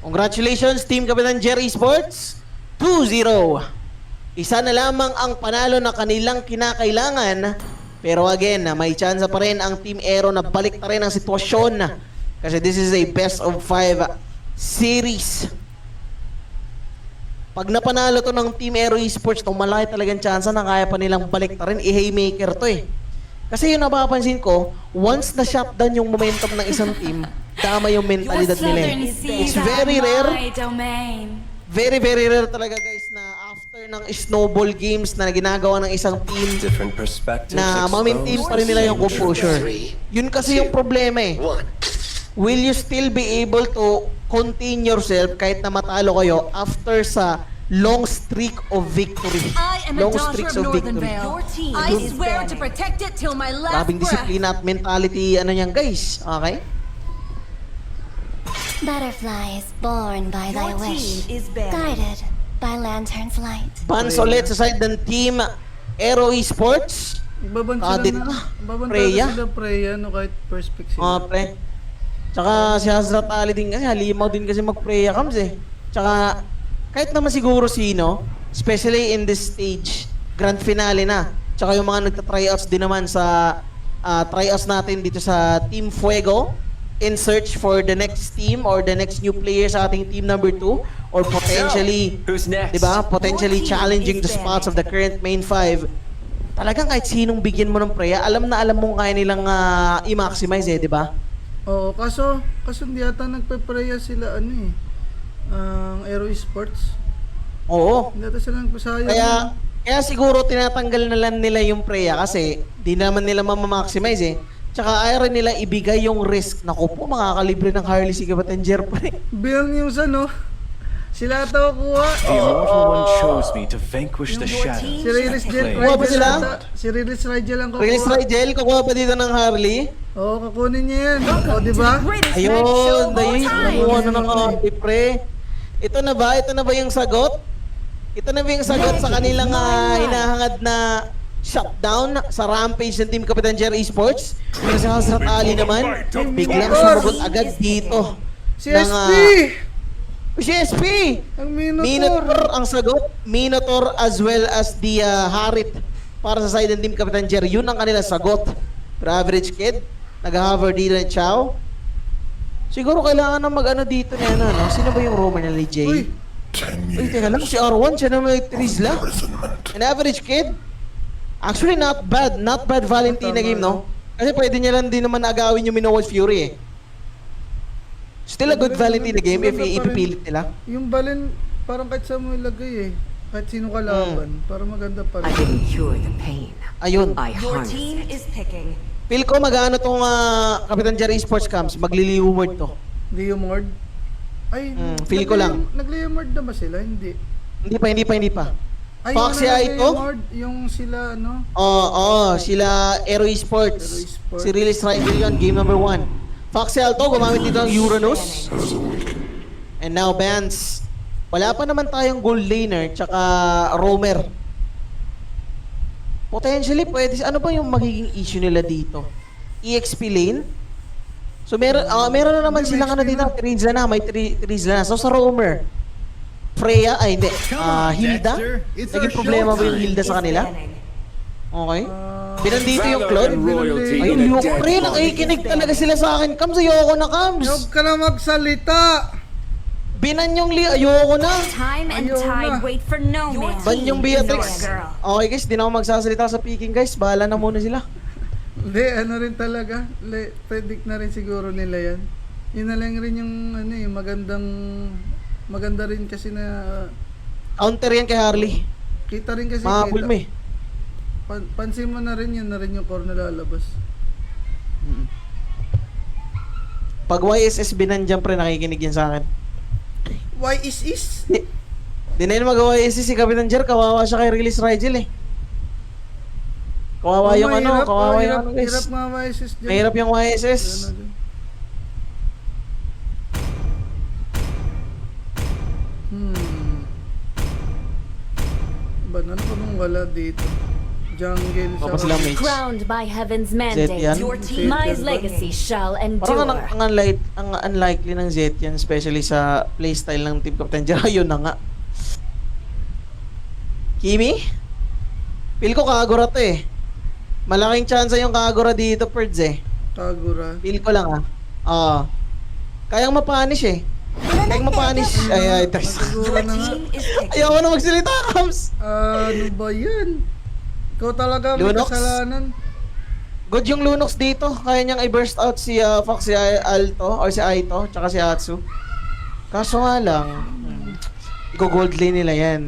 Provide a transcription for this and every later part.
Congratulations, Team Kapitan Jerry Sports. 2-0. Isa na lamang ang panalo na kanilang kinakailangan. Pero again, may chance pa rin ang Team Aero na balik na rin ang sitwasyon. Kasi this is a best of 5 series. Pag napanalo to ng Team Aero Esports, malaki talagang chance na kaya pa nilang balik na rin. I-haymaker to eh. Kasi yung napapansin ko, once na shutdown yung momentum ng isang team, tama yung mentalidad nila eh. It's very rare. Very, very rare talaga guys na after ng snowball games na ginagawa ng isang team na ma-maintain pa rin nila yung composure. Yun kasi yung problema eh. Will you still be able to contain yourself kahit na matalo kayo after sa long streak of victory? Long streaks of victory. I swear to protect it till my last Grabing disiplina at mentality ano yan guys. Okay? Butterflies born by thy wish, guided by lantern's light. Bans ulit sa side ng Team Aero Esports. Ibaban Kadit sila na. Ibaban Freya. sila Freya, no, kahit first pick sila. Pre. Tsaka si Hazrat Ali din kasi, halimaw din kasi mag-Freya comes eh. Tsaka, kahit naman siguro sino, especially in this stage, grand finale na. Tsaka yung mga nagta-tryouts din naman sa tryouts natin dito sa Team Fuego in search for the next team or the next new player sa ating team number 2 or potentially, Who's next? 'di ba? Potentially challenging the spots of the current main 5. Talagang kahit sinong bigyan mo ng Freya, alam na alam mo kaya nilang i-maximize eh, 'di ba? Oo, kaso hindi yata nagpe-Freya sila ano eh. Ang Aero Esports. Oo. Hindi yata sila nagpasayang. Kaya siguro tinatanggal na lang nila yung Freya kasi di naman nila ma-maximize eh. Tsaka ayaw rin nila ibigay yung risk. Naku po, makakalibre ng Harley si Kapitan Jer pre. Bilang yung no? Sila ito kuha. The immortal one chose me to vanquish the shadows. Si Rilis Jet Kuha ba sila? Si Rilis Rigel lang kukuha. Release Rigel, kukuha pa dito ng Harley. Oo, kukunin niya yan. O, di ba? Ayun, dahil kumuha na ng Harley pre. Ito na ba? Ito na ba yung sagot? Ito na ba yung sagot sa kanilang hinahangad na shutdown sa rampage ng Team Kapitan Jerry Esports? Pero si Hazrat Ali naman, biglang sumagot agad dito. Si ng, SP! Si SP! Ang Minotaur. Minotaur ang sagot. Minotaur as well as the Harit para sa side ng Team Kapitan Jerry. Yun ang kanilang sagot. Pero average kid, nag-hover dito ng Chow. Siguro kailangan na mag-ano dito niya na, no? Sino ba yung Roman na Jay? Uy! Uy, teka lang, si R1, siya na may Trizla. An average kid. Actually, not bad. Not bad Valentina game, no? Kasi pwede niya lang din naman agawin yung Minowold Fury, eh. Still a good Valentina game if ipipilit nila. Yung Valen, parang kahit saan mo ilagay eh. Kahit sino kalaban, parang maganda pa I rin. didn't cure the pain. Ayun. I Your harnessed team it. is picking. Feel ko mag-ano tong Kapitan Jerry Sports Camps. Magliliward to. Leomord? Ay, feel ko lang. Nag-Leomord na ba sila? Hindi. Hindi pa. Ay, Foxy yung ito? Leomord, yung sila ano? Oo, sila Aero Esports. Aero Esports. Si Release Rider yun, game number 1. Foxy Alto, gumamit dito ng Uranus. And now, Bans. Wala pa naman tayong gold laner, tsaka roamer. Potentially, pwede. Ano ba yung magiging issue nila dito? EXP lane? So, meron na naman silang ano dito, Trizla na, may Trizla na. So, sa roamer, Freya, ay hindi, Hilda? Naging problema ba yung Hilda sa kanila? Okay. Binandito yung Claude. Ayun, Yoko pre, nakikinig talaga sila sa akin. Kams, ayoko na, Kams. Huwag ka na magsalita! Binan yung ayoko na. Time and Ayun tide na. wait for no man. Ban yung Beatrix. Okay guys, di na ako magsasalita sa picking guys. Bahala na muna sila. Hindi, ano rin talaga. Predict na rin siguro nila yan. Yun na lang rin yung ano eh, maganda rin kasi na Counter yan kay Harley. kita rin kasi Mahabol mo eh. Pansin mo na rin yung core na lalabas. Pag YSS binandyan pre, nakikinig yan sa akin. Why is? Di na yun mag-YSS si Kapitan Jer. Kawawa siya kay Release Rigel eh. Kawawa yung ano, kawawa yung ano guys. Hirap nga YSS dyan. Mahirap yung YSS. Ano dyan? Ba, ano pa bang wala dito? Jungle Tapos sila mage. Crowned by heaven's Zed yan. mandate, your team, my legacy shall Parang endure. ang unlikely ng Zed yan, especially sa playstyle ng Team Captain Jer. Ayun na nga. Kimi? Feel ko Kagura to eh. Malaking chance yung Kagura dito, Perds eh. Kagura. Feel ko lang ah. Kayang mapanish eh. Kayang mapanish. Ay, Kagura na nga. Ayaw na magsalita, Kams. Ano ba yan? Ikaw talaga may Lunox? kasalanan. Good yung Lunox dito. Kaya niyang i-burst out si Fox, si Alto, or si Aito, tsaka si Atsu. Kaso nga lang, i-gold lane nila yan.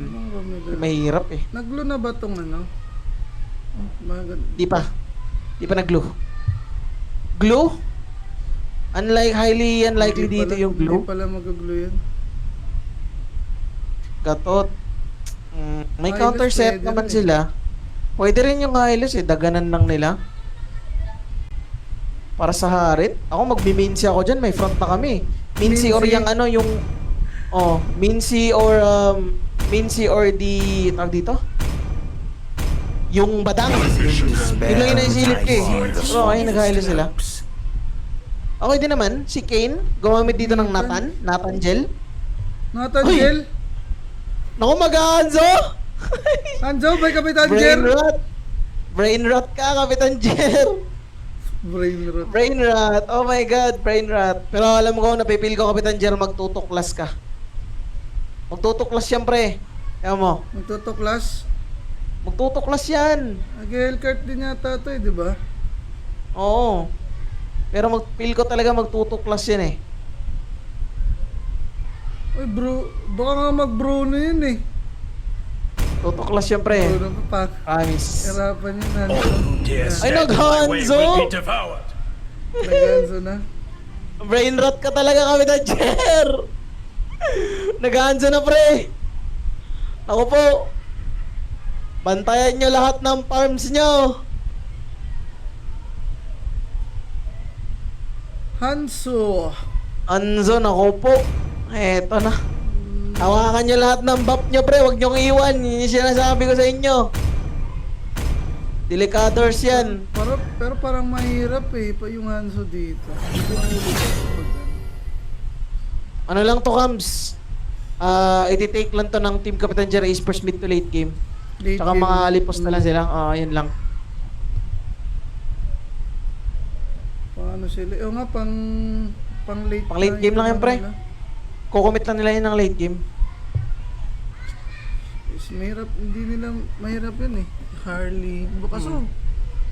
Mahirap eh. Naglo na ba tong ano? Di pa. Di pa nag-glue. Glue? Highly unlikely Hindi dito pala- yung glue. Hindi pala mag-glue yan. Gatot. May Hylos counter set pwede naman rin eh. sila. Pwede rin yung Hylos eh. Daganan lang nila. Para sa Harit. Ako magbi-Mincy ako dyan. May front na kami. Mincy or Mincy. yung ano yung... Mincy or... Mincy or the... Tawag dito? Yung Badang. Yun lang yung naisilip ko eh. Pero okay, nag-Hylos sila. Okay din naman. Si Kane. Gumamit dito ng Nathan. Nathan Gel. Nathan Uy! Gel? Naku, mag-Hanzo! Hanzo, by Kapitan Brain Jer? rot. Brain rot ka, Kapitan Jer. Brain rot. Brain rot. Oh my God, brain rot. Pero alam ko, napipil ko, Kapitan Jer, magtutuklas ka. Magtutuklas siyempre. Kaya mo, Magtutuklas. magtutuklas yan. Nag-Hellcart din yata ito eh, di ba? Oo. Pero feel ko talaga magtutuklas yan eh. Uy bro, baka nga mag-Bruno yun eh. Tutuklas siyempre. Bruno pa. Promise. Hirapan yun Hanzo. Ay, nag-Hanzo! Nag-Hanzo na. Brain rot ka talaga, Kapitan Jer. Nag-Hanzo na, pre. Ako po. Bantayan nyo lahat ng farms nyo. Hanzo. Hanzo, ako po. Eto na. Hawakan nyo lahat ng buff nyo, pre. Huwag nyong iwan. Yun yung sinasabi ko sa inyo. Delicadors yan. Pero parang mahirap eh, pa yung Hanzo dito. Ano lang to, Kams? Iti-take lang to ng Team Captain Jer Esports mid to late game. Late Tsaka game. mga lipos na lang sila. Yan lang. Paano sila? O nga, pang late. Pang late game lang yan, pre. Kukumit lang nila yun ng late game. Is mahirap, hindi nila mahirap yun eh. Harley. Baka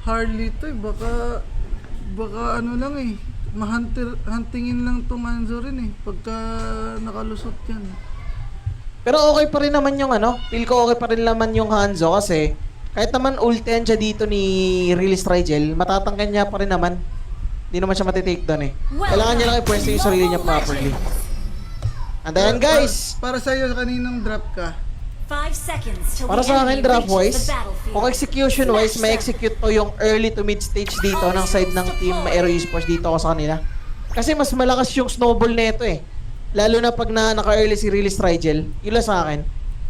Harley to eh. Baka ano lang eh. Huntingin lang tong Hanzo rin eh. Pagka nakalusot yan. Pero okay pa rin naman yung ano. Feel ko okay pa rin naman yung Hanzo kasi kahit naman ultian siya dito ni Release Rigel, matatangkan niya pa rin naman. Hindi naman siya matitake down eh. Kailangan niya lang i-pwesto yung sarili niya properly. And then guys, Para sa'yo, kaninang drop ka? 5 seconds till para the sa akin enemy draft reaches wise, the battlefield. kung execution wise, may execute to yung early to mid stage dito ng side ng team Aero Esports dito ako sa kanila. Kasi mas malakas yung snowball nito eh. Lalo na pag naka-early si Release Rigel, yun lang sa akin.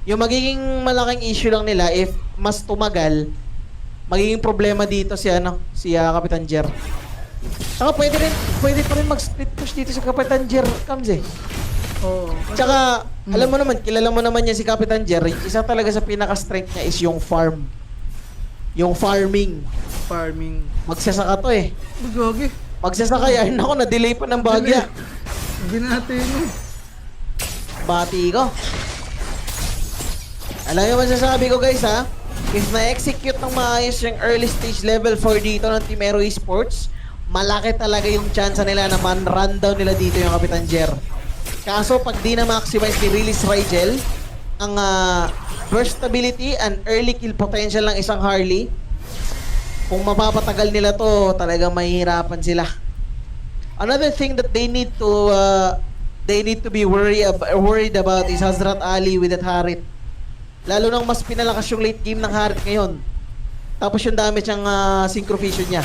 Yung magiging malaking issue lang nila if mas tumagal, magiging problema dito si Kapitan Jer. Saka pwede pa rin mag-split push dito si Kapitan Jer, Kams eh. Oo. Tsaka, alam mo naman, kilala mo naman niya si Kapitan Jer, isa talaga sa pinaka-strength niya is yung farm. Yung farming. Farming. Magsasaka to eh. Gogi. Magsasaka yan. Ako, na-delay pa ng bagya. Binati mo. Bati ko. Alam niyo masasabi ko guys ha, if na-execute ng maayos yung early stage level 4 dito ng Team Aero Esports, malaki talaga yung chance nila na man-rundown nila dito yung Kapitan Jer. Kaso pag di na-maximize ni Release Rigel ang burst ability and early kill potential ng isang Harley, kung mapapatagal nila to, talagang mahihirapan sila. Another thing that they need to be worried about is Hazrat Ali with that Harit. Lalo nang mas pinalakas yung late game ng Harit ngayon. Tapos yung damage ang synchro vision niya.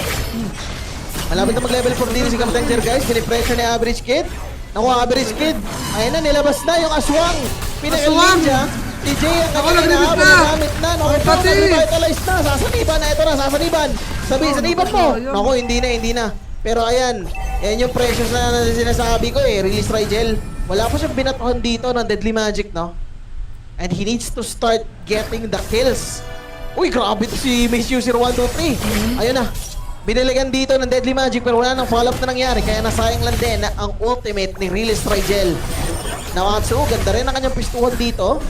Malapit na mag-level 4 dito si Captain Jer guys. Pinipressure ni Average Kid. Naku, Average Kid. Ayun na, nilabas na yung aswang. Pinaka-ninja. Si Jay ang Ako, kanyang naglibit hinahabol na. na gamit na. No, Ay, ito, pati. revitalize na. Sasaniban na. Ito na, sasaniban. Saniban mo. sayang. Naku, hindi na. Pero ayan, yan yung precious na sinasabi ko eh. Release Rigel. Wala pa siyang binatuhan dito ng Deadly Magic, no? And he needs to start getting the kills. Uy, grabe to si Miss User 123. Ayun na. Biniligan dito ng Deadly Magic pero wala nang follow-up na nangyari. Kaya nasayang lang din na ang ultimate ni Release Rigel. Nawatsu, ganda rin ang kanyang pistuhan dito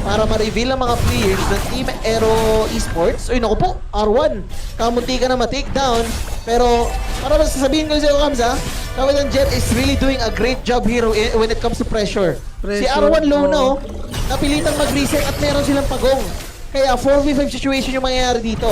para ma-reveal ang mga players ng Team Aero Esports. Uy, naku po, R1. Kamunti ka na ma-take down. Pero, para sasabihin ko sa'yo, Kamsa, Kapitan Jet is really doing a great job here when it comes to pressure. Si Pressure, R1 low na, oo. napilitang mag-reset at meron silang pagong. Kaya 4v5 situation yung mangyayari dito.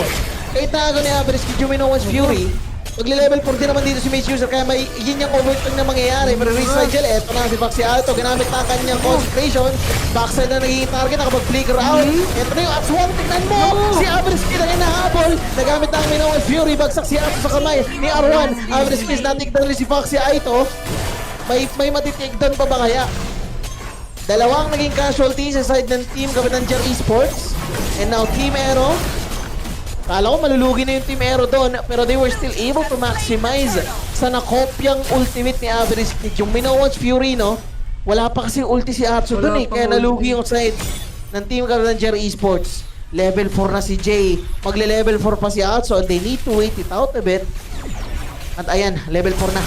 Kahit naago ni Average Kid yung Minowan's Fury, magle-level 4 din naman dito si Mace User, kaya may yun yung overturn na mangyayari. Pero Release Rigel, eto na si Foxy Alto, ginamit na ang kanyang concentration. Backside na nagiging target, nakapag-flicker out. Eto na yung X1, tignan mo! Si Average Kid ang inahabol, nagamit na ang Minowan's Fury, bagsak si Alto sa kamay ni R1. Average Kid, natikdan rin si Foxy Alto. May matitikdan pa ba kaya? Dalawang naging casualty sa side ng Team Kapitan Jer Esports. And now Team Aero. Kala ko malulugi na yung Team Aero doon, pero they were still able to maximize sa nakopyang ultimate ni Average Kid. Yung Minowan's Fury, no? Wala pa kasi ulti si Atsu Wala doon eh, pang kaya nalugi ulti. yung side ng Team Kapitan Jer Esports. Level 4 na si Jay. Magle-level 4 pa si Atsu and they need to wait it out a bit. At ayan, level 4 na.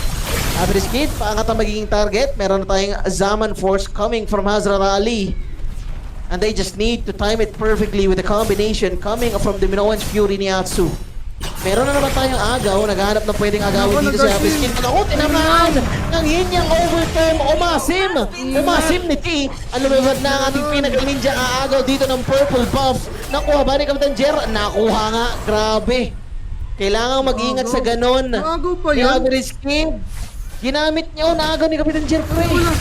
Average Kid, paangat ang magiging target. Meron na tayong Zaman Force coming from Hazrat Ali. And they just need to time it perfectly with the combination coming from the Minowan's Fury ni Atsu. Meron na naman tayong agaw. Naghahanap na pwedeng agawin Ako, dito si Average Kid. Ako, tinamaan ng yinyang overtime. Umasim! Umasim ni T. Ang lumibad na ang ating pinaka-ninja aagaw dito ng purple buff. Nakuha ba ni Kapitan Jer? Nakuha nga. Grabe. Kailangan mag-ingat sa ganon. Agaw pa Ni yan? Average Kid. Ginamit niya naagaw ni Kapitan Jer pre. Wala.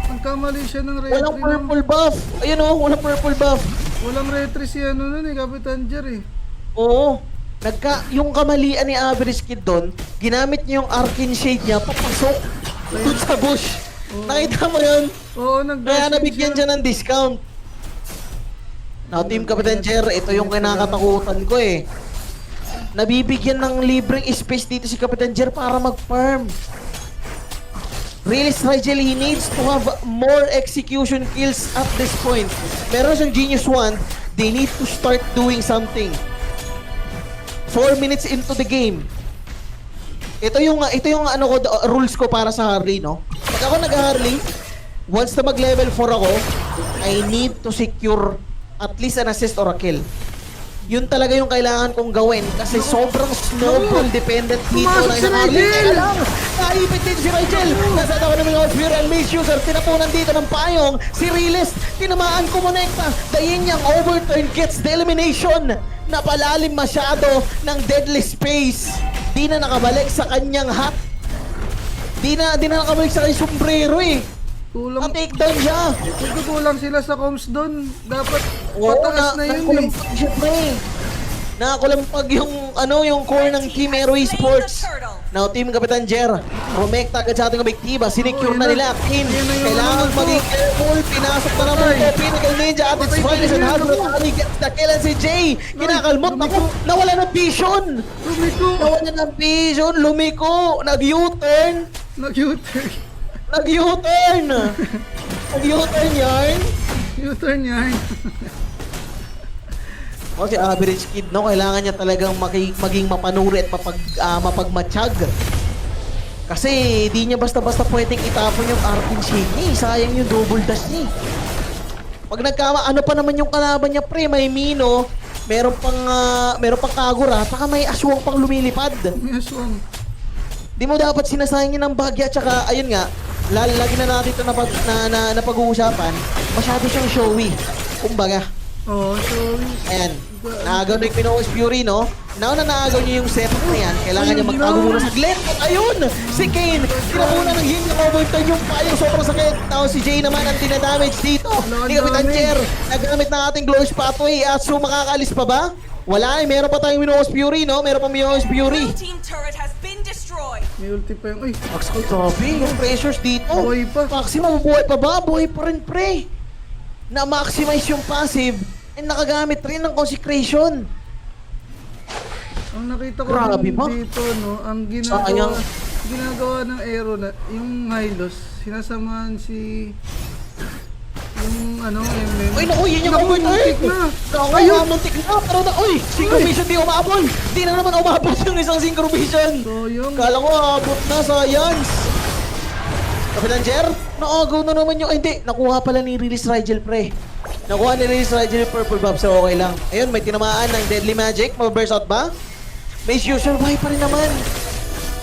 Nagkamali siya ng retry. Walang purple buff. Ayun oh, walang purple buff. Walang retry si ano nun eh, Kapitan Jer eh. Oo. Yung kamalian ni Average Kid doon, ginamit niya yung Arcane Shade niya, papasok doon sa bush. Nakita mo yun? Oo, Kaya nabigyan siya ng discount. Now, Team Kapitan Jer, ito yung kinakatakutan ko eh. Nabibigyan ng libreng space dito si Kapitan Jer para mag-farm. Release Rigel, he needs to have more execution kills at this point. Meron siyang Genius Wand, they need to start doing something. 4 minutes into the game. Ito yung ano ko, rules ko para sa Harley, no? Pag ako nag-Harley, once na mag-level 4 ako, I need to secure at least an assist or a kill. Yun talaga yung kailangan kong gawin kasi sobrang snowball dependent dito Pumasok ng si isang Harley. Rigel! Teka lang! Naipit din si Rigel! Nasa tawa naman yung Fury and Mace User. Tinapunan dito ng payong. Si Realist, tinamaan kumonekta. Dahin niyang overturn gets the elimination. Napalalim masyado ng deadly space. Di na nakabalik sa kanyang hat. Di na nakabalik sa kanyang sombrero eh. Kulang. Na-takedown siya. Nagkukulang sila sa comms doon. Dapat Oo, pataas na yun eh. nakakulampag siya, pre. Nakakulampag yung core ng Team Aero Esports. Now, Team Kapitan Jer, rumekta agad sa ating objektiba. Sinecure Oo, na yun nila. na. Kin, Yun na yung kailangan ano to. maging careful. Pinasok na naman ito. Pinnacle Ninja at its Patay finest and pa rin Hazrat yun. Ali gets the kill and si Jay. Kinakalmot. lumiko. Naku, nawala ng vision. Lumiko! Nawala ng vision. Lumiko. Nag-U-turn. Nag-U-turn. Nag-U-turn. Nag-U-turn yarn. U-turn yan. O si Average Kid, no, kailangan niya talagang maging mapanuri at mapagmatsyag. Kasi di niya basta-basta pwedeng itapon yung Arcane Shade niya. Sayang yung double dash niya. Pag ano pa naman yung kalaban niya, pre, may Mino, meron pang Kagura, saka may aswang pang lumilipad. May aswang. Di mo dapat sinasayang niya ng bagya, tsaka ayun nga, lagi na natin ito na pag-uusapan, masyado siyang showy. Kumbaga. Oo, sorry. Ayan, naagaw na yung Minowan's Fury, no? Now na naagaw niyo yung setup na yan, kailangan niya mag-agaw muna sa Glenn. At ayun, si Kane, tinapunan ng hit yung overturn yung payong sobrang sakit. Now si Jay naman ang dinadamage dito. Ni Kapitan Jer, nagamit ng ating Glorious Pathway. Atsu, makakaalis pa ba? Wala eh, meron pa tayong Minowan's Fury, no? Meron pa Minowan's Fury. Blue team turret has been destroyed. May ulti pa yung... Uy, Max ko, grabe, yung pressures dito. Buhay pa. Maxi, mabubuhay pa ba? Buhay pa rin, pre. na maximize yung passive and nakagamit rin ng consecration. Ang nakita ko Grabe din ba? dito, no, ang Sayang. ginagawa ng Aero na, yung Hylos, sinasamahan si yung ano, MM. Uy, naku, yun yung Naku, overturn! muntik na! Naku, Ayun! muntik na! Pero na, uy! Synchrovision di umabol! Di na naman umabot yung isang synchrovision! So, yung Kala ko abot na, science! Kapitan Jer, naagaw na naman yung... Ay, hindi, nakuha pala ni Release Rigel, pre. Nakuha ni Release Rigel yung purple buff, so okay lang. Ayun, may tinamaan ng Deadly Magic. Mag-burst out ba? May usual buy pa rin naman.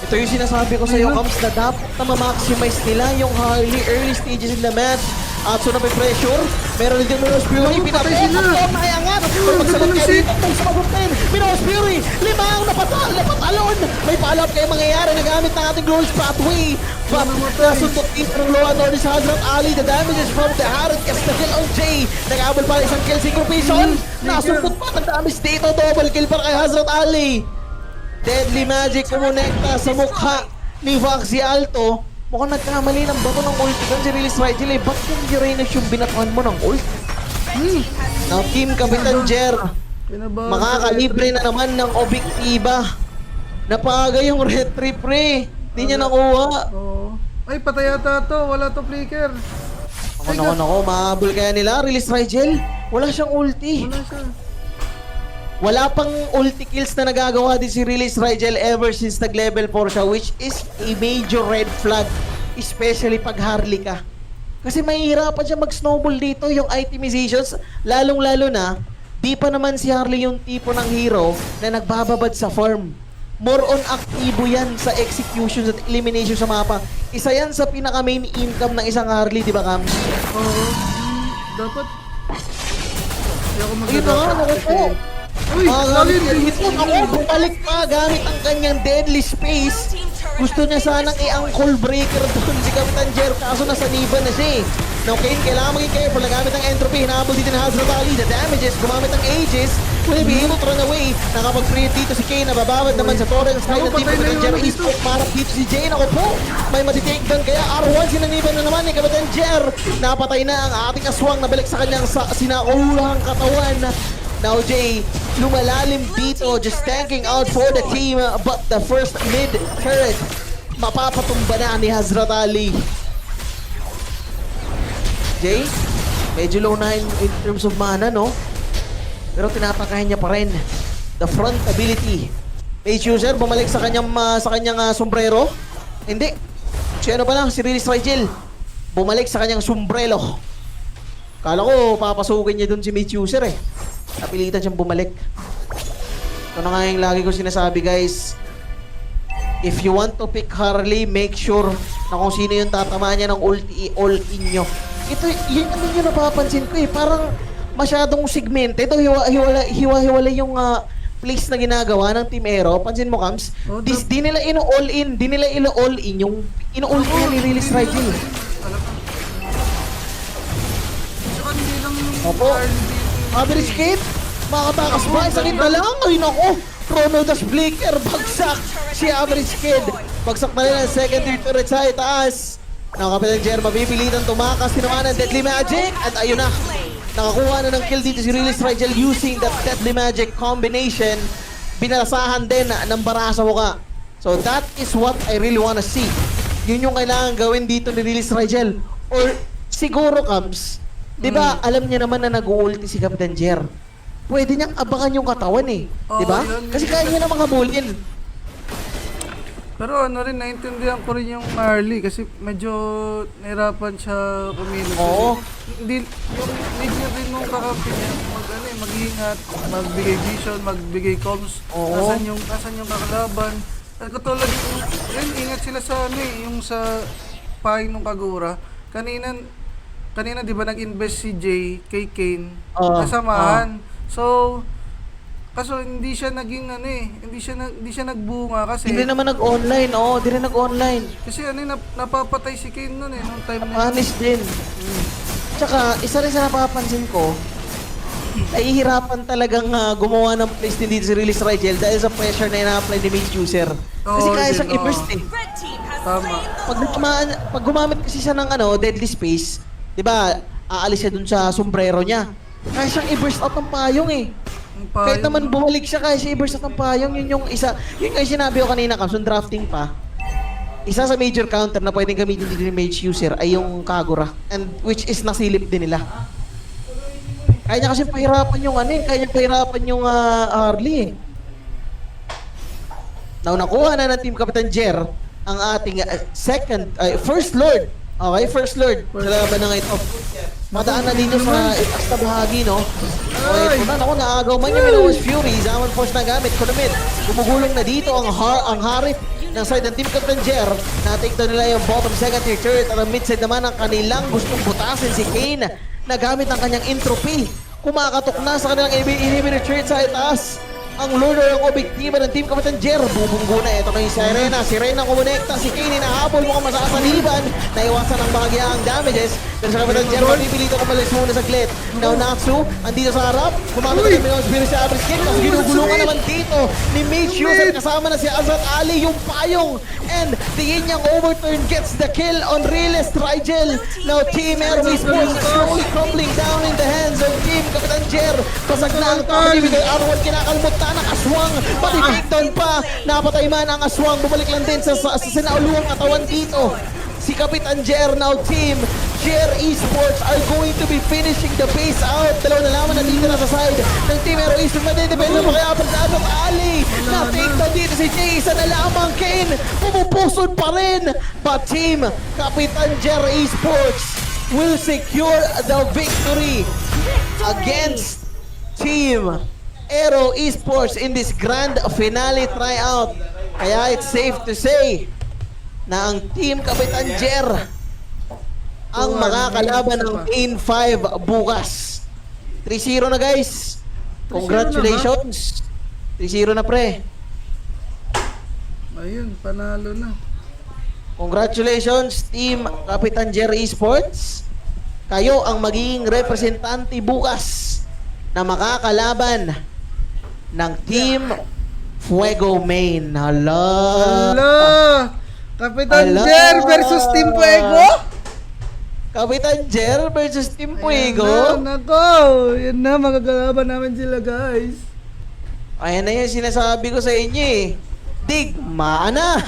Ito yung sinasabi ko sa iyo, Kams, na dapat na ma-maximize nila yung Harley early stages in the match. At so na may pressure, meron din Minos Fury, Naku, patay pinapet, sila. at mayangat. Pagsalat ganda ng kaya shit. dito, sumagot din. Minos Fury, limang napatalon. May follow-up kayo mangyayari, nagamit ng ating Glorious Pathway. But nasundot dito ng Loa Norris sa Hazrat Ali. The damages from the Harrod Castafiel on Jay. Nag-abol pa isang kill synchropation. Nasundot pa ng damage dito, double kill para kay Hazrat Ali. Deadly Magic kumonekta sa mukha ni Foxy Alto. Mukhang nagkamali ng bato ng ulti kan si Release Rigel eh. Ba't yung Uranus yung binatuan mo ng ult? Now Team Kapitan Jer, pinabahan makakalibre na naman ng objektiba. Napaga yung retry pre. Hindi niya nakuha. Oo. Ay, patay yata to. Wala to flicker. Ako, mahabol kaya nila. Release Rigel, wala siyang ulti. Wala siya. Wala pang ulti kills na nagagawa din si Release Rigel ever since nag-level 4 siya, which is a major red flag, especially pag Harley ka. Kasi mahihirapan siya mag-snowball dito, yung itemizations, lalong-lalo na, di pa naman si Harley yung tipo ng hero na nagbababad sa farm. More on aktibo yan sa executions at elimination sa mapa. Isa yan sa pinaka-main income ng isang Harley, di ba, Cam? Oo. Dapat. Hindi ako Ayun na nga, naku po. Uy, Gamit salin. ako, bumalik pa gamit ang kanyang deadly space. Gusto niya sanang i-ankle breaker doon si Kapitan Jer, kaso nasa niba na siya eh. Now Kane, kailangan maging careful, nagamit ang entropy, hinahabol dito ng Hazrat Ali, the damages, gumamit ang Aegis, will be able to run away. Nakapag-free dito si Kane, nabababad naman sa torrent side ng team patay na Kapitan yung Jer, ano dito. e-sport, marap dito si Jane, ako po, may matitake doon, kaya R1 sinaniban na naman ni Kapitan Jer. Napatay na ang ating aswang, nabalik sa kanyang sinaulahang katawan. Now Jay, lumalalim dito, just tanking out for the team, but the first mid turret, mapapatumba na ni Hazrat Ali. Jay, medyo low na in terms of mana, no? Pero tinatakayan niya pa rin. The front ability. Page user, bumalik sa kanyang sombrero. Hindi. Si ano pa lang, si Release Rigel. Bumalik sa kanyang sombrero. Kala ko, papasukin niya dun si Mage user eh. Napilitan siyang bumalik. Ito na nga yung lagi ko sinasabi, guys. If you want to pick Harley, make sure na kung sino yung tatamaan niya ng ulti, all in nyo. Ito, yun ano yung napapansin ko eh. Parang masyadong segmented. Ito, hiwa-hiwala yung place na ginagawa ng Team Aero. Pansin mo, Kams? Oh, Di nila ino-all in. Di nila ino-all in yung ino-all in ni Release Rigel. Saka hindi lang yung Opo. Average kid, makatakas ba? Sakit na lang. Ay nako, Chrono Dash Flicker, bagsak si Average Kid. Bagsak na rin ang second tier turret sa itaas. Kapitan Jer, mapipilitan tumakas, tinamaan ng Deadly Magic. At ayun na, nakakuha na ng kill dito si Release Rigel using that Deadly Magic combination. Binalasahan din ng bara sa mukha. So that is what I really wanna see. Yun yung kailangan gawin dito ni Release Rigel. Or siguro, Kams, di ba, alam niya naman na nag-ulti si Kapitan Jer. Pwede niyang abangan yung katawan eh. Di ba? Oo, yun. Kasi kaya niya namang habulin. Pero ano rin, naintindihan ko rin yung Harley kasi medyo nahirapan siya communicate. Oo. Hindi, yung need niya rin nung kakampi niya, mag-ingat, magbigay vision, magbigay comms, Oo. nasan yung kakalaban. At katulad yung, yun, ingat sila sa ano eh, yung sa paing ng Kagura. Kanina di ba nag-invest si Jay kay Kane, kasamahan. So, kaso hindi siya naging ano eh, hindi siya nagbunga kasi Hindi naman nag-online. Oo, hindi rin nag-online. kasi ano eh, napapatay si Kane noon eh, nung time na yun. Punish din. Tsaka, isa rin sa napapansin ko, nahihirapan talagang gumawa ng place din dito si Release Rigel dahil sa pressure na ina-apply ni Mage User. Kasi Oo, kaya din, siyang oo. i-burst eh. Red team has Tama. slain the Pag gumamit kasi siya ng deadly space, 'di ba? aalis siya dun sa sombrero niya. Kaya siyang i-burst out ng payong eh. Ang Kahit payong. naman bumalik siya, kaya siya i-burst out ng payong. Yun yung isa, yun yung sinabi ko kanina, Kams, yung drafting pa. Isa sa major counter na pwedeng gamitin dito ni Mage User ay yung Kagura. And which is nasilip din nila. Kaya niya kasi pahirapan yung kaya niya pahirapan yung Harley eh. Now, nakuha na ng Team Kapitan Jer ang ating First Lord. Okay, First Lord. Sa laban ng ito. Madaan na dito sa itaas na bahagi, no? Okay, kung na, naagaw man yung Minow's Fury. Zaman Force na gamit. Kunamit, gumugulong na dito ang Harip ng side ng Team Captain Jer. Na-take down nila yung bottom, second, third. At ang mid-side naman ang kanilang gustong butasin si Kane na gamit ang kanyang entropy. Kumakatok na sa kanilang inhibitor third sa itaas. Ang Lord ang obiktima ng Team Kapitan Jer. Bubunggo na. Ito na yung Sirena. Si Reyna kumonekta. Si Kane hinahabol mo kung masasaliban. Naiwasan ang bahagyang damages. Pero sa Kapitan Jer, mapipilito kumalis muna saglit. Now Natsu, andito sa harap. Kumamit ang Minong Spirit sa Abri's Kick. Tapos ginugulungan naman dito ni Mage User. Kasama na si Azat Ali, yung payong. And the Yin-Yang overturn gets the kill on Realist Rigel. Now Team Aero Esports slowly crumbling down in the hands of Team Kapitan Jer. Pasag na ang top individual R1. Kinakalmot na ng aswang. Pati takedown pa. Napatay man ang aswang. Bumalik lang din sa sinauluang katawan dito. Si Kapitan Jer, now Team Jer Esports are going to be finishing the base out. Dalawa na lamang na dito na sa side ng Team Aero Esports. Madedepende pa kaya pag sa Ali. Na-takedown dito si Jay. Isa na lamang Kane. Pumupusod pa rin. But Team Kapitan Jer Esports will secure the victory against Team Aero Esports in this grand finale tryout. Kaya it's safe to say na ang Team Kapitan Jer ang makakalaban ng Main 5 bukas. 3-0 na guys. Congratulations. 3-0 na pre. Ayun, panalo na. Congratulations Team Kapitan Jer Esports. Kayo ang magiging representante bukas na makakalaban ng Team Fuego Main. Hala. Hello! Kapitan Ala! Jer versus Team Fuego? Kapitan Jer versus Team Fuego. Ayan na, nako! Yan na, magagalaban namin sila guys. Ayan na yung sinasabi ko sa inyo eh. Digma na!